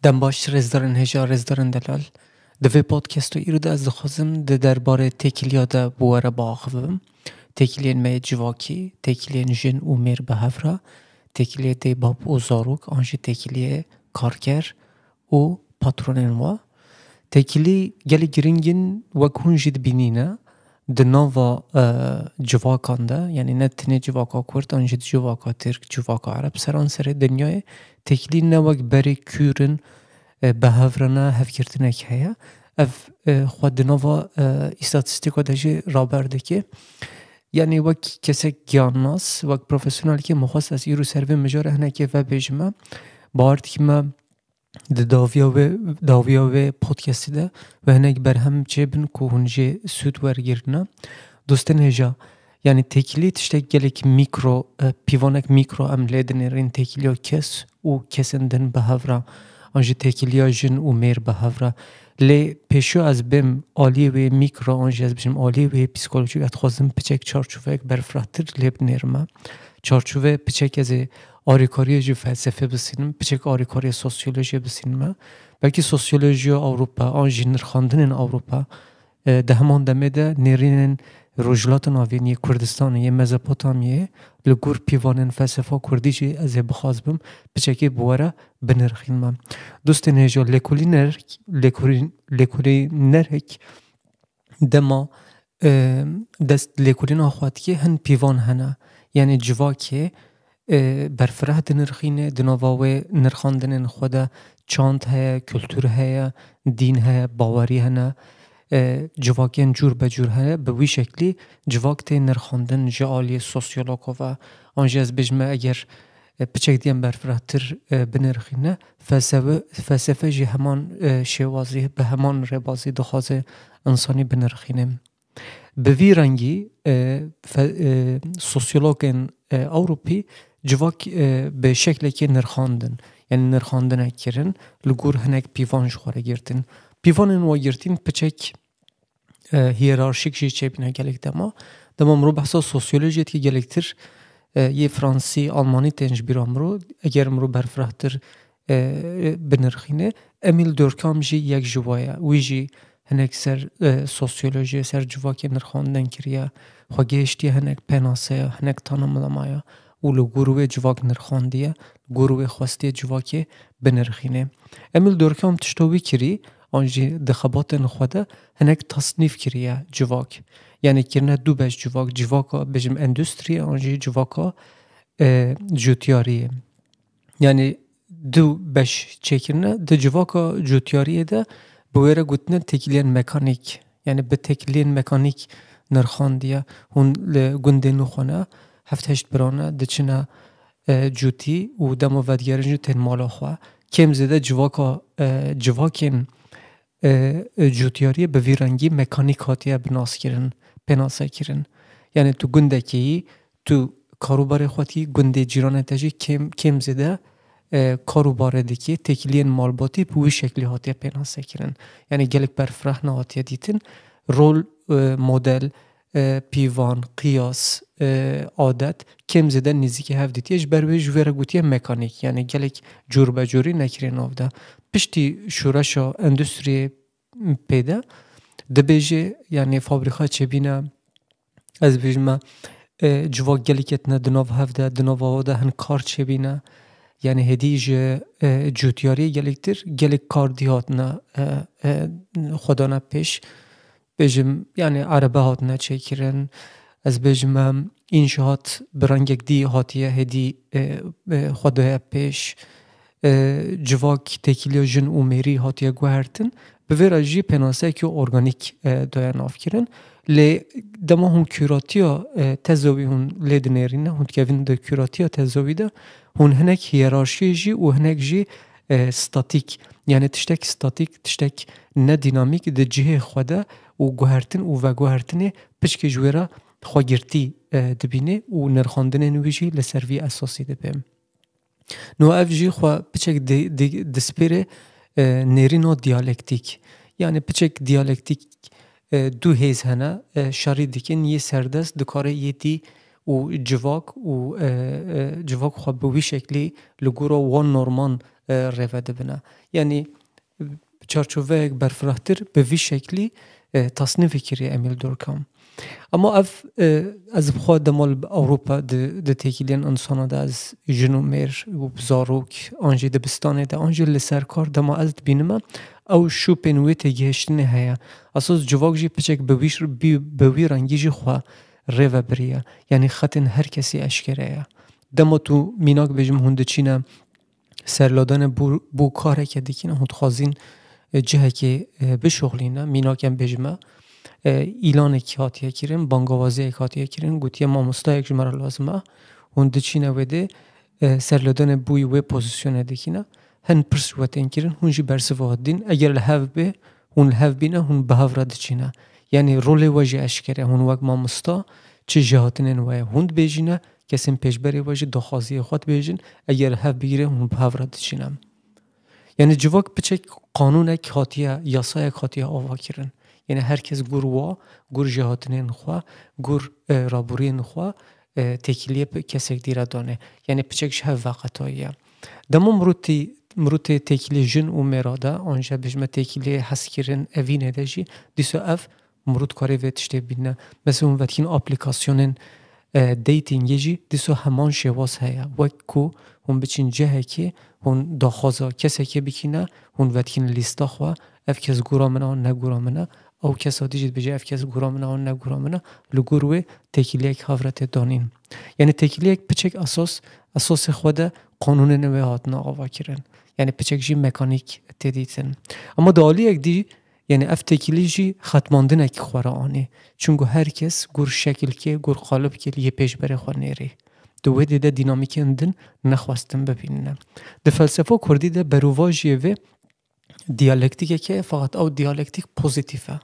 دم باش رزدارن هجا رزدارن دلال دوی پادکستو ایرو ده از دخوازم ده درباره تکیلیا ده بواره باخوهم تکیلین می جواکی تکیلین جن و میر به هفرا تکیلیه دی باب و زاروک آنجی تکیلیه کارگر و پاترونین وا تکیلی گلی گرینگین وکون جید بینینه ده ناوا جواکان ده یعنی نه تنه جواکا کرد آنجی جواکا ترک جواکا عرب سران سر دنیای تکیلی نوک بری کورن به هفرانه هفکرتنه که هیا اف خود دنوا استاتستیکا داشته رابرده که یعنی وک کسی گیاناس وک پروفسیونال که مخواست از ایرو سروی مجاره هنه که و بجمه بارد که ما داویا و پودکستی ده و هنه بر هم چه بن که هنجه سود ورگیرنه دوستن هجا یعنی تکیلی تشته گلک میکرو پیوانک میکرو املیدن رین تکیلی و کس و کسندن به هفرا آنجی تکیلیا جن و میر به هفرا لی پیشو از بیم آلی و میکرو آنجی از بیم آلی و پسیکولوژی اتخوازم پچک چارچوفه یک برفراتر لیب نیرمه چارچوفه پچک از آریکاری جو فلسفه بسینم پچک آریکاری سوسیولوژی بسینم بلکه سوسیولوژی اروپا آنجی نرخاندن اروپا ده همان دمه ده نیرینن روجلات ناوینی کردستان یه مزپوتامیه لگور پیوانن فلسفه کردیجی از بخواز بم بچکی بواره بنرخین من دوست نهجا لکولی نرک دما دست لکولین آخواد که هن پیوان هنه یعنی جوا که برفره دنرخینه دنواوه نرخاندن خود چاند هیا کلتور هیا دین هیا باوری هنه جواکین جور به جور هنه به وی شکلی جواکت نرخاندن جعالی سوسیولوگا و آنجا از بجمه اگر بچک دیم برفراتر بنرخینه فلسفه جی همان شوازی به همان ربازی دخوازه انسانی بنرخینه به وی رنگی سوسیولوگین اوروپی جواک به شکلی که نرخاندن یعنی نرخاندن کرن لگور هنک پیوانش خواره گرتن پیوانن و گرتین پچک هیرارشیک جی چه بینه گلک دما مرو بحثا سوسیولوژیت که گلکتر یه فرانسی آلمانی تنج بیرام رو اگر مرو برفراتر بنرخینه امیل دورکام جی یک جوایه وی جی هنک سر سوسیولوژی سر جواک نرخاندن کریه خواگیشتی هنک پناسه هنک تانملمایا اولو گروه جواک نرخاندیه گروه خواستی جواک بنرخینه امیل دورکام تشتوی کری آنجی دخبات نخواده هنک تصنیف کریه جواک یعنی کرنه دو بش جواکا بجم اندوستری آنجی جواکا جوتیاریه یعنی دو بش چکرنه ده جواکا جوتیاریه ده بویره گوتنه تکیلین مکانیک یعنی به تکیلین مکانیک نرخاندیه هون گنده نخونه هفتهشت برانه ده چنه جوتی و دمو ودگرنجو تن مالا خواه کم زده جواکین جوتیاری به ویرنگی مکانیک هاتیه پناسه کرن یعنی تو گنده که تو کاروبار خواهی گنده جیرانه تجی کم زده کاروبار دیگه تکیلین مالباتی بوی شکلی هاتیه پناسه کرن یعنی گلک برفرح نهاتیه دیتن رول مدل پیوان قیاس عادت کم زده نزدیک هفدیتیش بروی جویره گوتیه مکانیک یعنی گلک جور به جوری نکرین آفده پشتی شورشا اندوستری پیدا دبیجه یعنی فابریکا چه بینه از بیجمه جواک گلیکت نه دناو هفده دناو آوده هن کار چه بینه یعنی هدیج جوتیاری گلیکتر گلیک کار دیات نه خدا نه پیش بیجم یعنی عربه هات نه چه کرن از بیجمه اینشاات برانگک دی هاتیه هدی خدای پیش جواک تکیلیا جن و میری هاتیه گوهرتن به ویرا جی پناسه که ارگانیک دایا ناف کرن لی دما هون کوراتیا تزاوی هون لید نیرینه هون کهوین ده کوراتیا تزاوی ده هون هنک هیرارشی جی و هنک جی ستاتیک یعنی تشتک ستاتیک تشتک نه دینامیک ده جهه خوده و گوهرتن و گوهرتنه پچک جویرا خواگرتی دبینه و نرخاندن نویجی لسروی اساسی دبیم نو اف جی خوا پچک دسپیره نیرینو دیالکتیک یعنی پچک دیالکتیک دو هیز هنه شاری دیکن یه سردست دکاره یه دی و جواک خوا به وی شکلی لگورا وان نورمان ریوه دبنه. یعنی چارچوبه برفراختر به وی شکلی تصنیف کری امیل دورکهام. اما از بخواد دمال اروپا ده تکیلین انسان ده از جنومیر و بزاروک آنجی دبستانه ده آنجی لسرکار دما از بینم او شو پنوی تگهشتنه هیا اساس جواک جی پچک بوی رنگی جی خواه ریو بریه. یعنی خطن هر کسی اشکره دما تو میناک بجم هنده چینه سرلادن بو کاره که دیکینه هند خوازین جهه که بشغلینه میناکم بجمه ایلان کی هاتیه کرن بانگوازی کی هاتیه کرن گوتیه ما مستای جمره لازمه هند چینه وده سرلادن بوی و پوزیشن دیکینه هن پرسواتین کرن هنجی برسوات دین اگر لحاف به هن لحاف بینه هن بهاور دچینه. یعنی رول واژه اشکره هن وقت ما مستا چه جهاتن وای هند بیجینه کسیم پیشبری واژه دخوازی خود بیجین اگر لحاف بگیره هن بهاور دچینه. یعنی جواک بچه قانون کی هاتیه یاسای کی هاتیه آوا کرن. یعنی هر کس گر جهاتن خوا گر رابورین خوا تکلیه کسی دیره دانه. یعنی بچهش هف وقتاییه. دما مروتی تکلیه جن و مراده آنجا بجمه تکلیه حس کرن اوینه دجی دیسو اف مرود کاری ویتشته بینه. مثل اون وقتی اپلیکاسیونن دیتینگی جی دیسو همان شواز هیا وکو هم بچین جهه که هون داخوازا کسی که بکینه هون وقتی لیستا خوا اف کس گورا منه نگورا منه او کسا دیجید بجه اف کس گورا منه نگورا منه لگوروه تکلیه یک حفرت دانین. یعنی تکلیه یک پچک اساس خود قانون نوه هاتنا آوا کرن. یعنی پچک جی مکانیک تدیتن. اما دالی یک دی یعنی اف تکلیه جی ختماندن اکی خوره آنه چونگو هر کس گور شکل که گور قالب که یه پیش بره خواه نیره دوه دیده دینامیک اندن نخواستن ببینن. ده فلسفه کردی ده برواجیه و دیالکتیکه که فقط او دیالکتیک پوزیتیفه.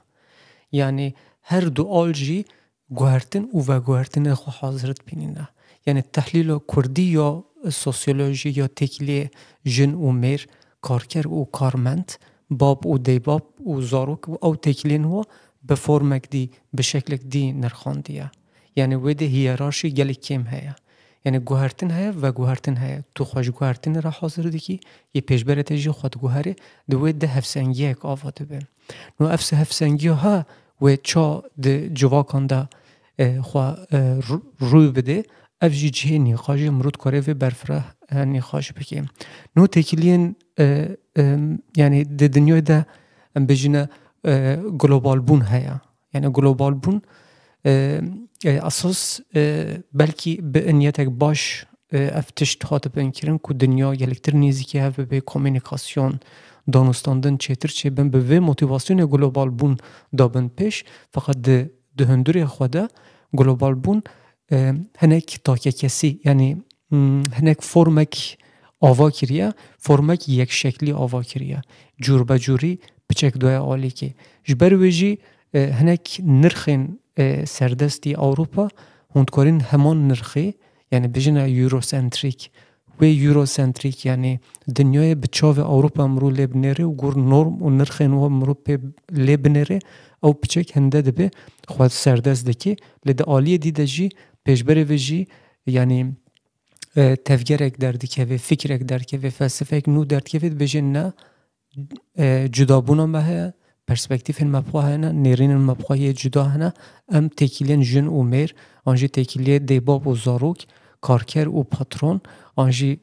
یعنی هر دو آلجی گوهرتن و گوهرتن خو حاضرت بینینه. یعنی تحلیل کردی یا سوسیولوژی یا تکلیه جن و میر کارکر و کارمند باب و دیباب و زاروک او تکلین هو به فرمک دی به شکلک دی نرخاندیه. یعنی ویده هیرارشی گلی کم هیا. یعنی گوهرتن هیا و گوهرتن هیا تو خوش گوهرتن را حاضر دی که یه پیشبرت جی خود گوهره دوی ده هفسنگی اک آواده بین. نو افس هفسنگی ها و چا ده جواکان ده خواه روی بده اف جی جه نیخاجی مرود کاره و برفره نیخاج بکیم. نو تکیلین یعنی ده دنیای ده بجینه گلوبال بون هیا. یعنی گلوبال بون اساس بلکی به نیتک باش افتشت هات بین کرن که دنیا یلکتر نیزی هف به کمیونیکاسیون دانستاندن چیتر چه بین به موتیواسیون گلوبال بون دابن پیش فقط ده هندوری خوده گلوبال بون هنک تاکه کسی یعنی هنک فرمک آوا کریه فرمک یک شکلی آوا کریه جور بجوری بچک دوی آلی که جبر ویجی هنک نرخین سردستی اروپا هندکارین همان نرخی یعنی بجنه یوروسنتریک و یوروسنتریک یعنی دنیای بچاو اروپا امرو لبنره و گور نرم و نرخین و امرو پی لبنره او بچک هنده دبه خود سردست دکی لده آلی دیده جی پیشبره ویجی یعنی تفکرک درد که و فکرک درد که و فلسفه نو درد که بجن نه جدابونا مه پرسپکتیف مبخواه هنه نیرین مبخواه جدا هنه ام تکیلین جن و میر آنجی تکیلی دیباب و زاروک کارکر و پاترون آنجی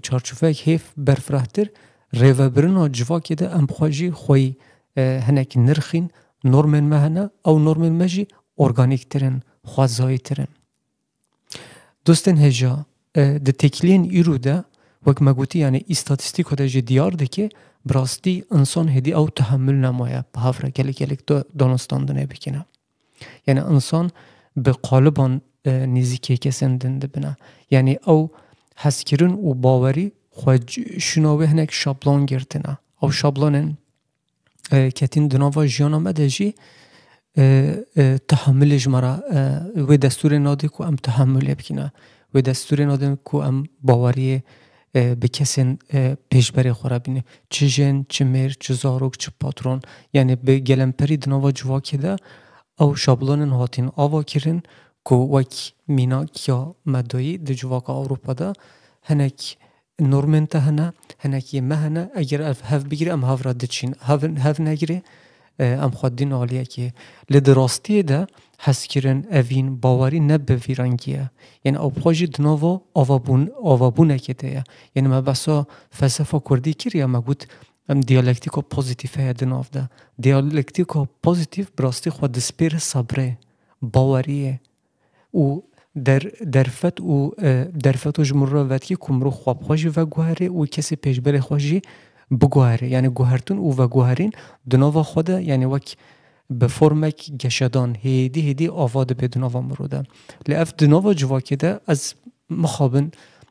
چارچوفه هیف برفرهتر ریوه برن و جواکی ده ام بخواهی خوی هنک نرخین نورمن مهنه او نورمن مجی ارگانیک ترن خوازایی ترن دوستن هجا ده تکیلین ایرو ده وک مگوتی یعنی استاتستیک ده جی دیار ده که براستی انسان هدی او تحمل نمایه به هفره گلک دانستاندنه بکنه. یعنی انسان به قالبان نزیکی کسندن ده بنا. یعنی او حسکرن و باوری خود شنوه هنک شابلان گرتنه. او شابلانن کتین دناوا جیانا مده جی تحملش مرا و دستور ناده که ام تحمل بکنه و دستور ناده که ام باوری به کسی پیشبری خورا بینه چه جن، چه میر، چه زاروک، چه پاترون یعنی به گلمپری دناوا جواکی ده او شابلانن هاتین آوا کرن که وک میناک یا مدایی ده جواک اروپا ده هنک نورمنت هنه هنکی مهنه اگر هف بگیره ام هف را دچین هف نگیره ام خودین عالیه که لدراستی ده حس کردن اوین باوری نبه ویرانگیه یعنی او بخواجی دنوو آوابونه کده یعنی ما بسا فلسفه کردی کریه ما گود ام دیالکتیکو پوزیتیف هیا دنوو ده دیالکتیکو پوزیتیف براستی خود دسپیر صبره باوریه و درفت و درفت و جمهور وقتی کمرو خواب خوشی و گوهره و کسی پیشبر خوشی بگوهره یعنی گوهرتون و گوهرین دنوا خوده یعنی وک به فرمک گشدان هیدی آواد به دنوا مروده لعف دنوا جواکی ده از مخابن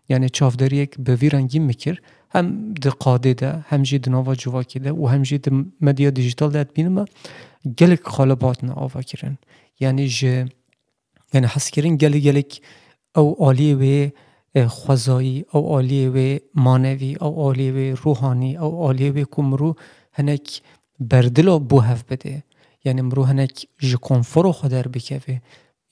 یعنی چافداری یک به ویرنگی میکر هم ده قاده ده هم جی دنوا جواکی ده و هم جی ده مدیا دیجیتال ده بینم گلک خالبات نه آوا کرن یعنی یعنی حس کرن گلک او عالی و خوزایی او عالی و مانوی او عالی و روحانی او عالی و کمرو هنک بردلو بو هف بده یعنی مرو هنک ج کنفورو خدر بکوه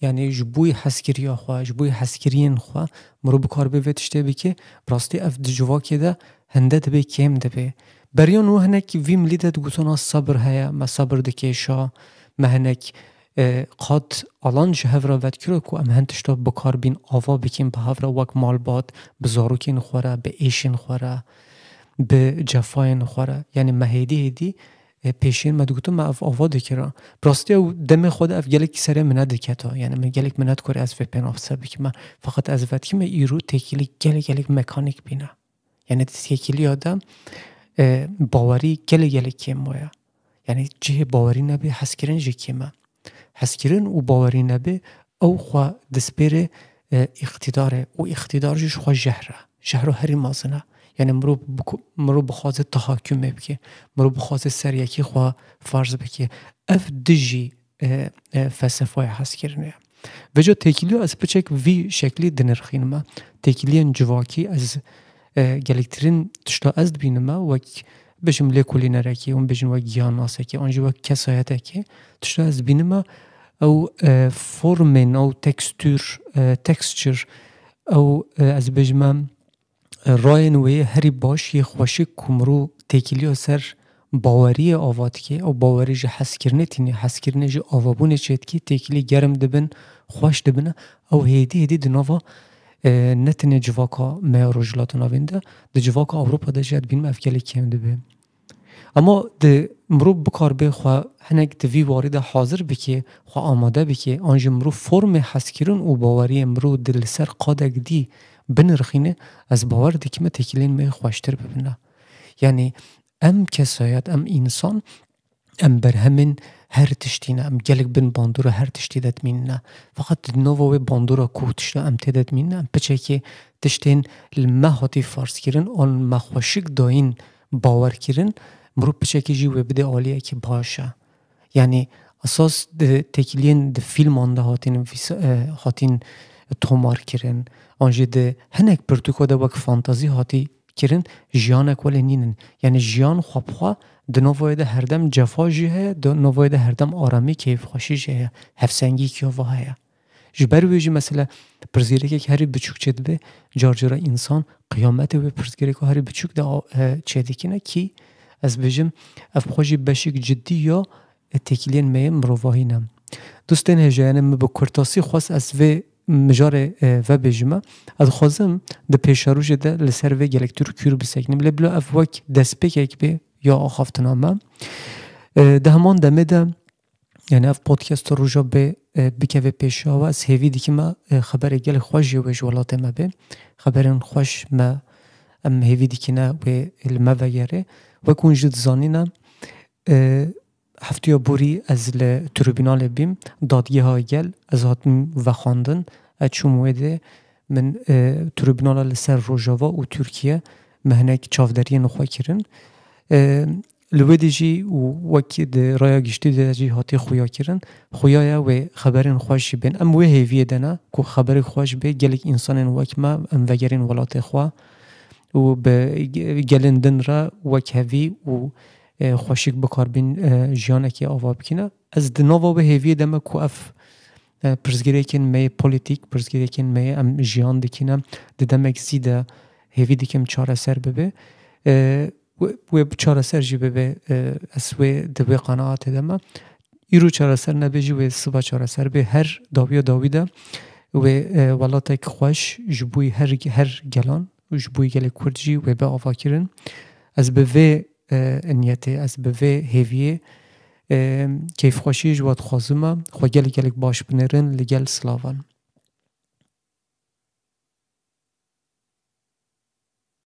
یعنی جبوی حسکری آخوا جبوی حسکرین خوا مرو بکار بویتشته بکه براستی اف دجوا که ده هنده دبه کم دبه بریان و هنک ویم لیدت گوتونا صبر هیا ما صبر دکیشا ما هنک قاد الان جهف را ود کرد که ام هنتشتا بکار بین آوا بکیم به هفرا وک مال باد به زاروکین خوره به ایشین خوره به جفاین خوره یعنی مهیدی پیشین ما دوگتو ما اف آوا دکرا براستی او دم خود اف گلک سره منه دکتا یعنی من گلک منه کاری از وپن آفسر بکیم من فقط از ود که من ایرو تکیلی گلک مکانیک بینه یعنی تکیلی آدم باوری گلک کم بایا یعنی جه باوری نبی حس کرن جه کمه حس کرن و باوری نبی او خواه دسپیر اقتداره و اقتدارش خواه جهره هری مازنه یعنی مرو بخواز تحاکم بکه مرو بخواز سریکی خواه فرض بکه اف دجی فلسفه حس کرنه و جا تکیلیو از پچک وی شکلی دنرخین ما تکیلین جواکی از گلکترین تشتا از بینما وک بجم لیکولی نرکی اون بجم وک گیاناسه که آنجا وک کسایته که تشتا از بینما او فرمن او تکستچر او از بجمم راین وی هری باش یه خوشی کمرو تکیلیو سر باوری آواد که او باوری جه حس کرنه تینی حس کرنه جه آوابونه چید که تکیلی گرم دبن خوش دبنه او هیدی دنوا نتنه جواکا ما رجلاتو نوینده ده جواکا اوروپا ده جهد بینم افکلی کم دبه اما ده مرو بکار به خواه هنگ دوی وارد حاضر بکه خواه آماده بکه آنجا مرو فرم حس کرن و باوری مرو دل سر قادک دی بنرخینه از باور دکیمه تکیلین می خوشتر ببینه یعنی ام کسایت ام انسان ام برهمن هر تشتینه ام گلک بن باندورا هر تشتیدت مینه فقط نوو باندورا کو تشته ام تدت مینه ام پچه که تشتین المهاتی فارس کرن آن مخوشک داین باور کرن مرو پچه که جیوه بده عالیه که باشه یعنی اساس تکیلین ده فیلم آنده هاتین تومار کرن آنجا ده هنک پرتوکو ده وک فانتازی هاتی کرن جیانک ولی نینن یعنی جیان خواب ده نووی ده هردم جفا جیه ده نووی ده هردم آرامی کیف خوشی جیه هفسنگی کیا وحیه جبر ویجی مثلا پرزگیره که هری بچوک چید به جارجارا انسان قیامت و پرزگیره که هری بچوک ده چیدی کنه کی از بجم اف خوشی بشیک جدی یا تکیلین میم مروواهی نم دوستین هجایانه مبا کرتاسی خواست از وی مجار و بجمه از خوازم ده پیشاروش ده لسر و گلکتور کور بسکنیم لبلا اف وک دست بک به یا آخافتنامه ده همان دمه ده یعنی اف پودکست رو جا بکه و پیشا و از هیوی دیگه ما خبر گل خوش و جوالات ما به خبرن خوش ما ام هیوی دیگه نه و المه وگره و کنجد زانینم هفته بوری از تروبینال بیم دادگاه های گل از هاتم و خواندن چومویده من تروبینال لسر روژاوا و ترکیه مهنک چافداری نخواه کرن لویدی جی و وکی ده رایا گشتی ده جی هاتی خویا کرن خویایا و خبرین خوش بین ام وی هیویه دنا که خبر خوش به گلک انسان وک ما ام وگرین ولات خواه و به گلندن را وک هوی و خوشیک بکار بین جیانه که آوا بکنه از دنوا به هیویه دمه که اف پرزگیره کن می پولیتیک پرزگیره کن می ام جیان دکنه دمک زیده هیوی دیکم چاره سر ببه و چاره سر جی ببه اسوی دبه قناعت دما ایرو چاره سر نبیجی و سبا چاره سر به هر داوی ده و ولاتک خوش جبوی هر گلان و جبوی گل کردجی و به آفا کرن از به نیته از به هیویه کیف خوشی جواد خوازمه خو گل باش بنرن لگل سلاوان